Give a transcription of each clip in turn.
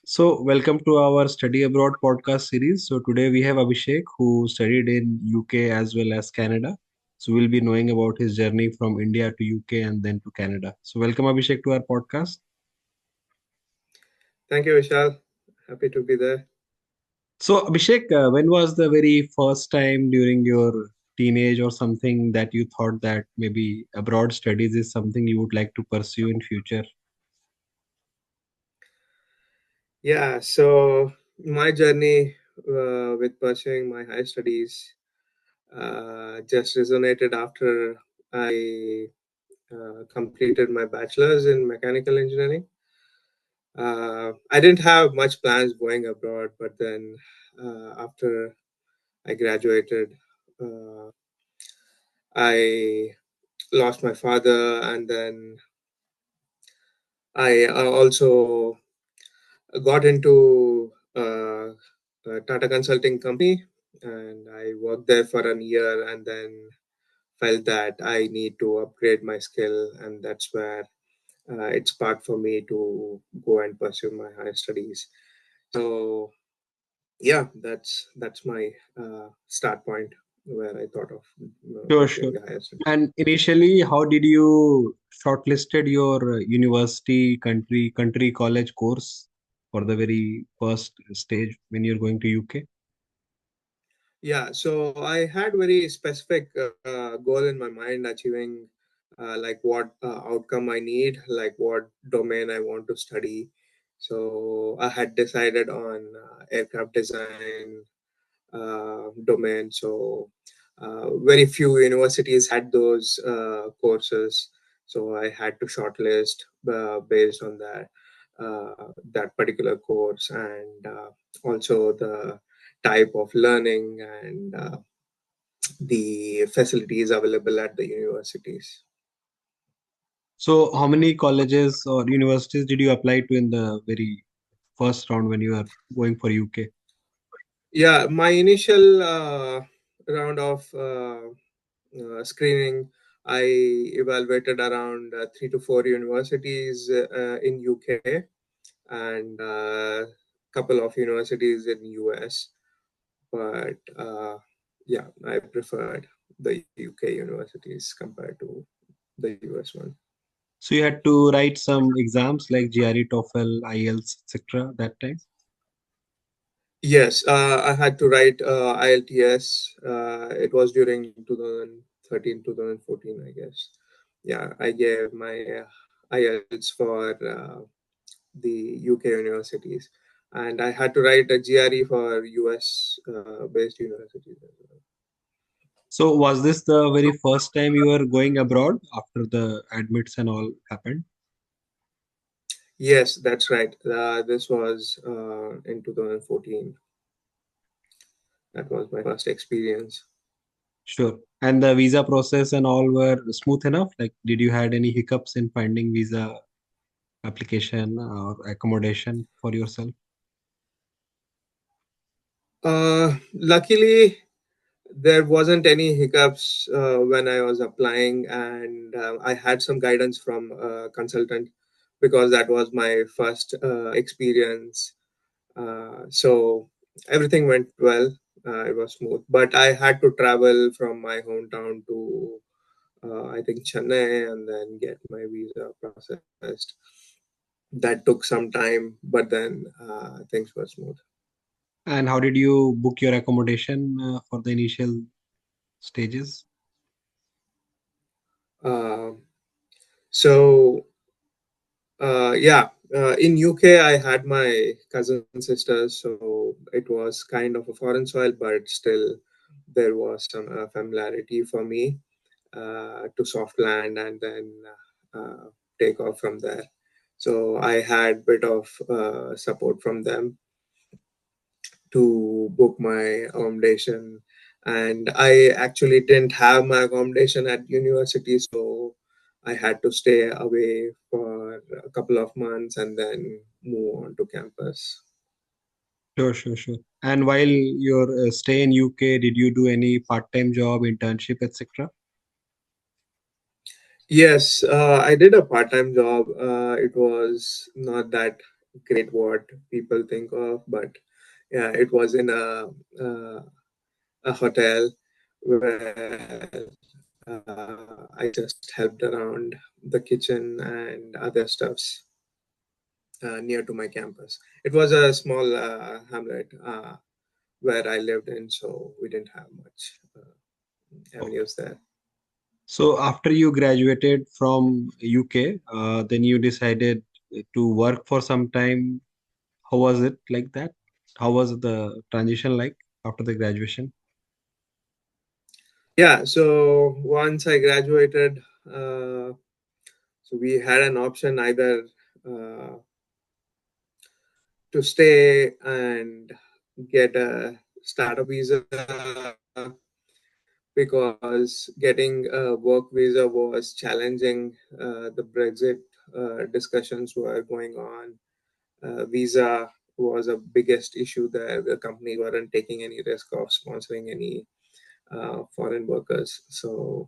Welcome to our Study Abroad podcast series. So, today we have Abhishek who studied in UK as well as Canada. So, we'll be knowing about his journey from India to UK and then to Canada. So, welcome Abhishek to our podcast. Thank you, Vishal. Happy to be there. So, Abhishek, when was the very first time during your teenage or something that you thought that maybe abroad studies is something you would like to pursue in future? Yeah, so my journey with pursuing my higher studies just resonated after I completed my bachelor's in mechanical engineering. I didn't have much plans going abroad, but then after I graduated, uh, I lost my father, and then I also got into a Tata Consulting company, and I worked there for a year, and then felt that I need to upgrade my skill, and that's where it's part for me to go and pursue my higher studies. So yeah, that's my start point where I thought of Sure, sure. pursuing the higher studies. And initially, how did you shortlisted your university, country, college course for the very first stage when you're going to UK? Yeah, so I had very specific goal in my mind, achieving like what outcome I need, like what domain I want to study. So I had decided on aircraft design domain. So very few universities had those courses. So I had to shortlist based on that particular course, and also the type of learning and the facilities available at the universities. So, how many colleges or universities did you apply to in the very first round when you are going for UK? Yeah, my initial round of screening, I evaluated around 3 to 4 universities in UK, and couple of universities in US. But yeah, I preferred the UK universities compared to the US one. So, you had to write some exams like GRE, TOEFL, IELTS, etc. that time. Yes, I had to write IELTS. It was during 2013, 2014, I guess. Yeah, I gave my IELTS for the UK universities, and I had to write a GRE for US based universities as well. So, was this the very first time you were going abroad after the admits and all happened? Yes, that's right. This was in 2014. That was my first experience. Sure. And the visa process and all were smooth enough? Like, did you had any hiccups in finding visa application or accommodation for yourself? Luckily, there wasn't any hiccups when I was applying, and I had some guidance from a consultant because that was my first experience. So everything went well. It was smooth, but I had to travel from my hometown to I think Chennai and then get my visa processed. That took some time, but then things were smooth. And how did you book your accommodation for the initial stages? Uh, so yeah, in UK I had my cousin sisters, so it was kind of a foreign soil, but still there was some familiarity for me to soft land and then take off from there. So I had bit of support from them to book my accommodation, and I actually didn't have my accommodation at university, so I had to stay away for a couple of months and then move on to campus. Sure, sure, sure. And while your stay in UK, did you do any part-time job, internship, etc.? Yes, I did a part-time job. It was not that great what people think of, but yeah, it was in a hotel where I just helped around the kitchen and other stuffs near to my campus. It was a small hamlet where I lived in, so we didn't have much Okay. avenues there. So after you graduated from UK, then you decided to work for some time. How was it like that? How was the transition like after the graduation? Yeah, so once I graduated, uh, so we had an option either uh, to stay and get a startup visa because getting a work visa was challenging. The Brexit discussions were going on. Visa was a biggest issue there. The company weren't taking any risk of sponsoring any foreign workers. So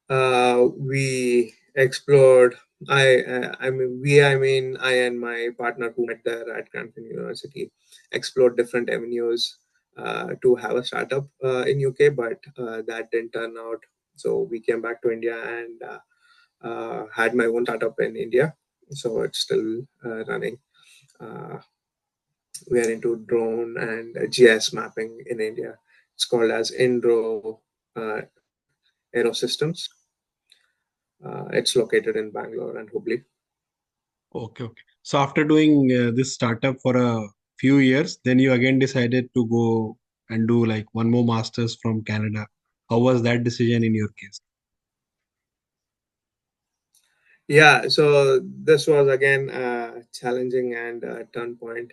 we explored. I mean, I and my partner who met there at Cranfield University explored different avenues to have a startup in UK, but that didn't turn out. So we came back to India and had my own startup in India. So it's still running. Uh, we are into drone and GIS mapping in India. It's called as Indro Aerosystems. It's located in Bangalore and Hubli. Okay, okay. So after doing this startup for a few years, then you again decided to go and do like one more master's from Canada. How was that decision in your case? Yeah, so this was again challenging and a turn point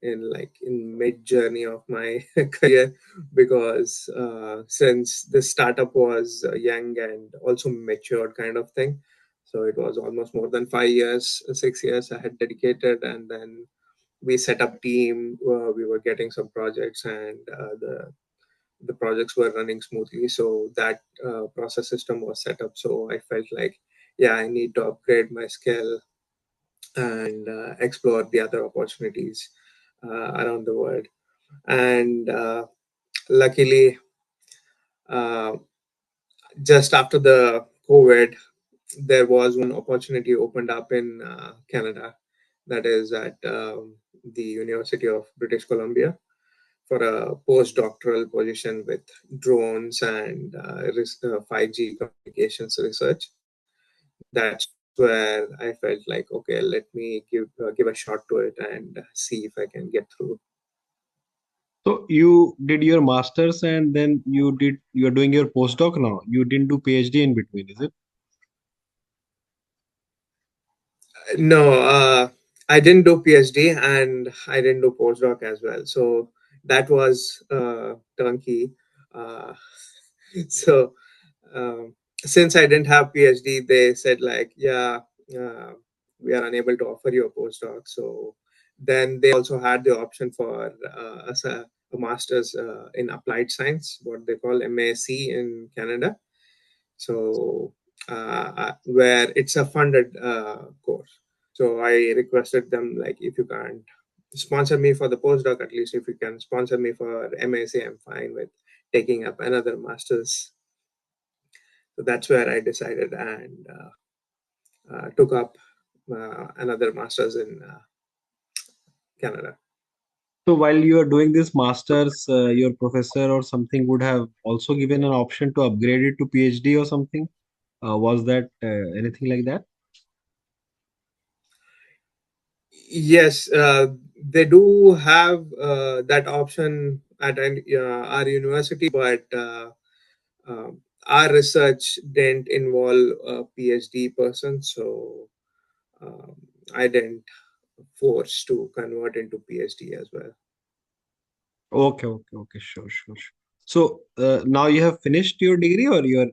in mid journey of my career because since this startup was young and also matured kind of thing, so it was almost more than 5 years, 6 years I had dedicated, and then we set up team. We were getting some projects, and the projects were running smoothly. So that process system was set up. So I felt like, yeah, I need to upgrade my skill and explore the other opportunities around the world. And luckily, uh, just after the COVID, there was one opportunity opened up in Canada, that is at the University of British Columbia, for a postdoctoral position with drones and 5G communications research. That's where I felt like, okay, let me give a shot to it and see if I can get through. So you did your master's and then you're doing your postdoc now. You didn't do PhD in between, is it? No, I didn't do PhD and I didn't do postdoc as well. So that was turnkey. Uh, so since I didn't have PhD, they said like, yeah, uh, we are unable to offer you a postdoc. So then they also had the option for us a master's in applied science, what they call MASc in Canada. So where it's a funded course. So I requested them like, if you can't sponsor me for the postdoc, at least if you can sponsor me for MSc, I'm fine with taking up another master's. So that's where I decided and took up another master's in Canada. So while you are doing this master's, your professor or something would have also given an option to upgrade it to PhD or something. Was that anything like that? Yes, they do have that option at our university, but our research didn't involve a PhD person, so um, I didn't force to convert into PhD as well. Okay, okay, okay, sure, sure, sure. So now you have finished your degree or you're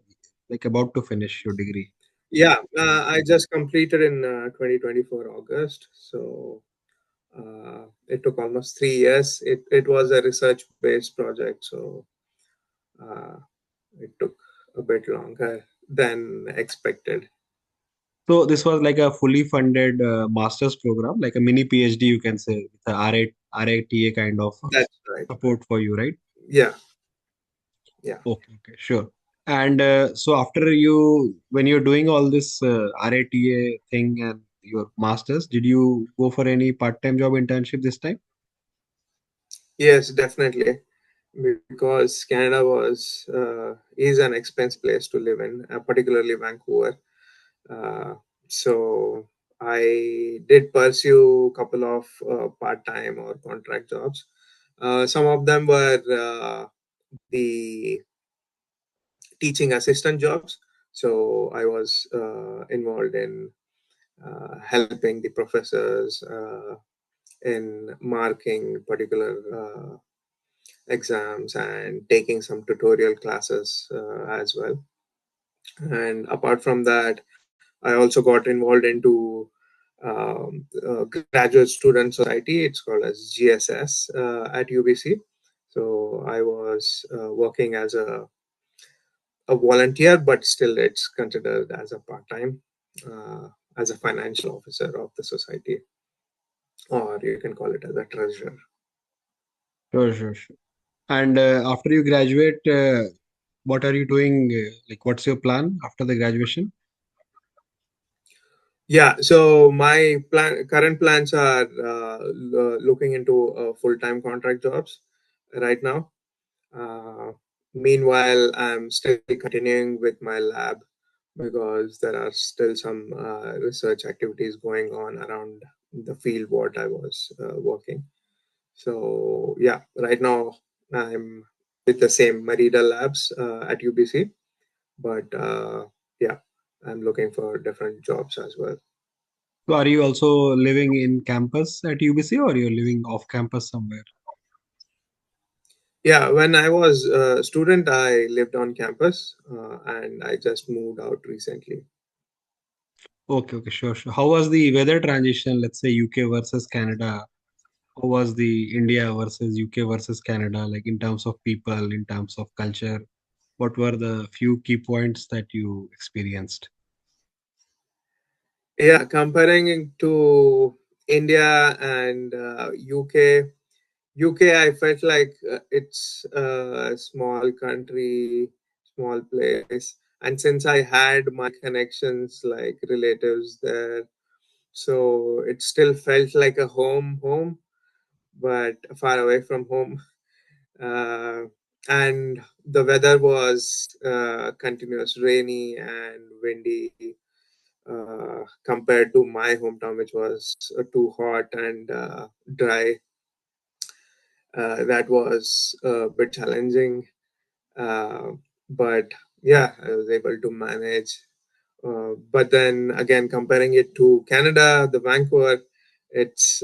like about to finish your degree? Yeah, I just completed in 2024 August, so it took almost 3 years. It was a research based project, so uh, it took a bit longer than expected. So this was like a fully funded master's program, like a mini PhD, you can say, with a RATA kind of That's right. support for you, right? Yeah, yeah. Okay, okay, sure. And so after you, when you're doing all this RATA thing and your masters, did you go for any part-time job internship this time? Yes, definitely. Because Canada is an expensive place to live in, particularly Vancouver. Uh, so I did pursue a couple of part-time or contract jobs. Some of them were the teaching assistant jobs. So I was involved in helping the professors in marking particular exams and taking some tutorial classes as well. And apart from that, I also got involved into Graduate Student Society. It's called as GSS at UBC. So I was working as a volunteer, but still it's considered as a part time, uh, as a financial officer of the society, or you can call it as a treasurer. Sure, sure, sure. And after you graduate, what are you doing? Like, what's your plan after the graduation? Yeah, so my current plans are looking into full time contract jobs right now. Uh, Meanwhile, I'm still continuing with my lab because there are still some research activities going on around the field what I was working. So yeah, right now I'm with the same Merida Labs at UBC, but yeah, I'm looking for different jobs as well. So are you also living in campus at UBC or you're living off campus somewhere? Yeah, when I was a student, I lived on campus, and I just moved out recently. Okay, okay, sure, sure. How was the weather transition, let's say UK versus Canada? How was the India versus UK versus Canada, like in terms of people, in terms of culture? What were the few key points that you experienced? Yeah, comparing it to India and UK, I felt like it's a small country, small place, and since I had my connections like relatives there, so it still felt like a home, but far away from home. Uh, and the weather was continuous rainy and windy compared to my hometown, which was too hot and dry. That was a bit challenging, uh, but yeah, I was able to manage. But then again, comparing it to Canada, the Vancouver, it's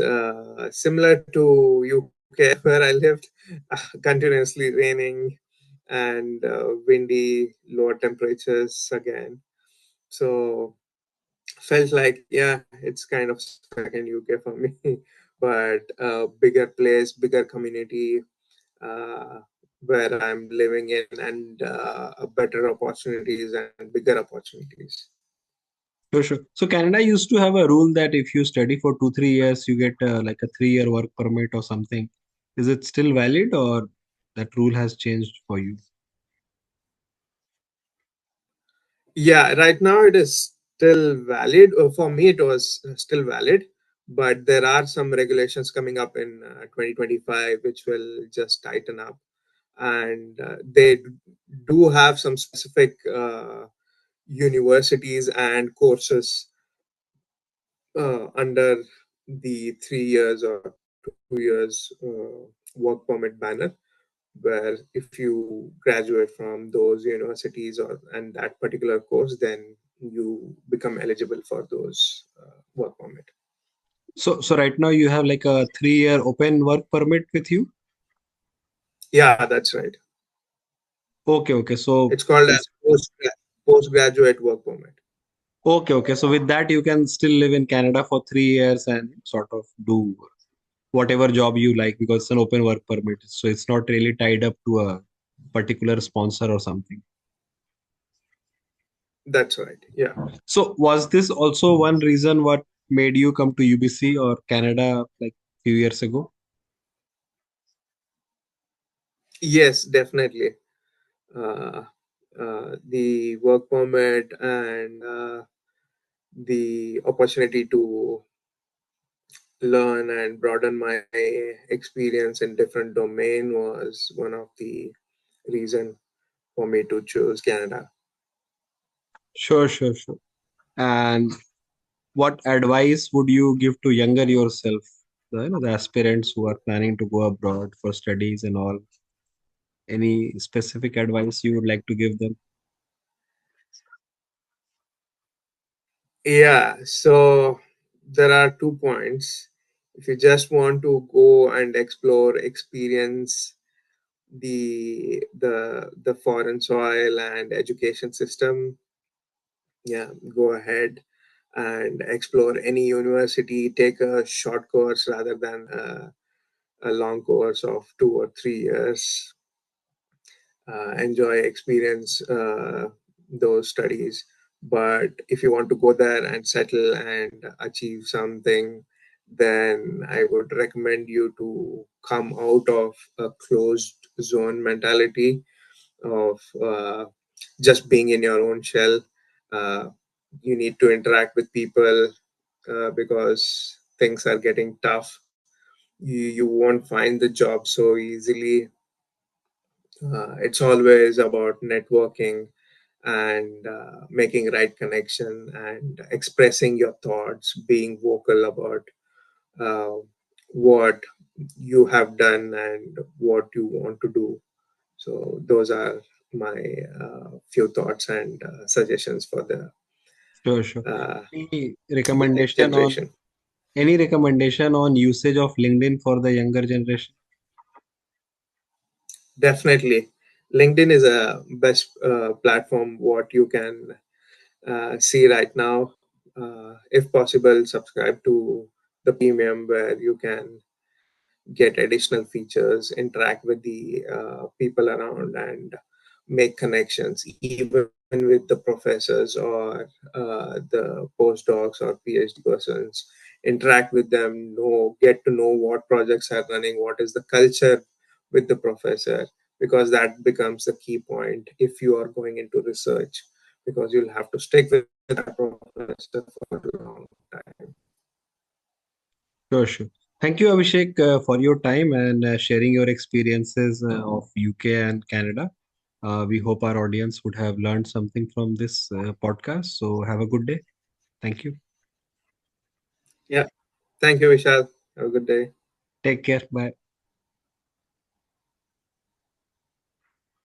similar to UK where I lived, continuously raining and windy, lower temperatures again. So felt like yeah, it's kind of second UK for me, but a bigger place, bigger community, uh, where I'm living in, and better opportunities and bigger opportunities. Sure, sure. So Canada used to have a rule that if you study for 2, 3 years, you get like a 3 year work permit or something. Is it still valid or that rule has changed for you? Yeah, right now it is still valid. For me, it was still valid, but there are some regulations coming up in 2025 which will just tighten up, and they do have some specific universities and courses under the 3 years or 2 years work permit banner, where if you graduate from those universities or and that particular course, then you become eligible for those work permit. So right now you have like a 3 year open work permit with you? Yeah, that's right. Okay, okay. So It's called it's as postgraduate work permit. okay, okay. So with that you can still live in Canada for 3 years and sort of do whatever job you like because it's an open work permit. So it's not really tied up to a particular sponsor or something. That's right. Yeah. So was this also one reason what made you come to UBC or Canada like few years ago? Yes, definitely. Uh, the work permit and the opportunity to learn and broaden my experience in different domain was one of the reason for me to choose Canada. Sure, sure, sure. And what advice would you give to younger yourself, the aspirants who are planning to go abroad for studies and all? Any specific advice you would like to give them? Yeah, so there are 2 points. If you just want to go and explore, experience the foreign soil and education system, yeah, go ahead and explore any university. Take a short course rather than a long course of 2 or 3 years. Enjoy, experience those studies. But if you want to go there and settle and achieve something, then I would recommend you to come out of a closed zone mentality of just being in your own shell. Uh, you need to interact with people because things are getting tough. You won't find the job so easily. It's always about networking and making right connection and expressing your thoughts, being vocal about uh, what you have done and what you want to do. So those are my few thoughts and suggestions for the Sure, sure. uh, Any next recommendation on generation. usage of LinkedIn for the younger generation? Definitely, LinkedIn is a best platform what you can see right now. If possible, subscribe to the premium where you can get additional features, interact with the people around, and make connections, even with the professors or the postdocs or PhD persons. Interact with them, get to know what projects are running, what is the culture with the professor, because that becomes the key point if you are going into research, because you'll have to stick with that professor for a long time. Sure, sure. Thank you, Abhishek, for your time and sharing your experiences of UK and Canada. We hope our audience would have learned something from this podcast. So have a good day. Thank you. Yeah. Thank you, Vishal. Have a good day. Take care. Bye.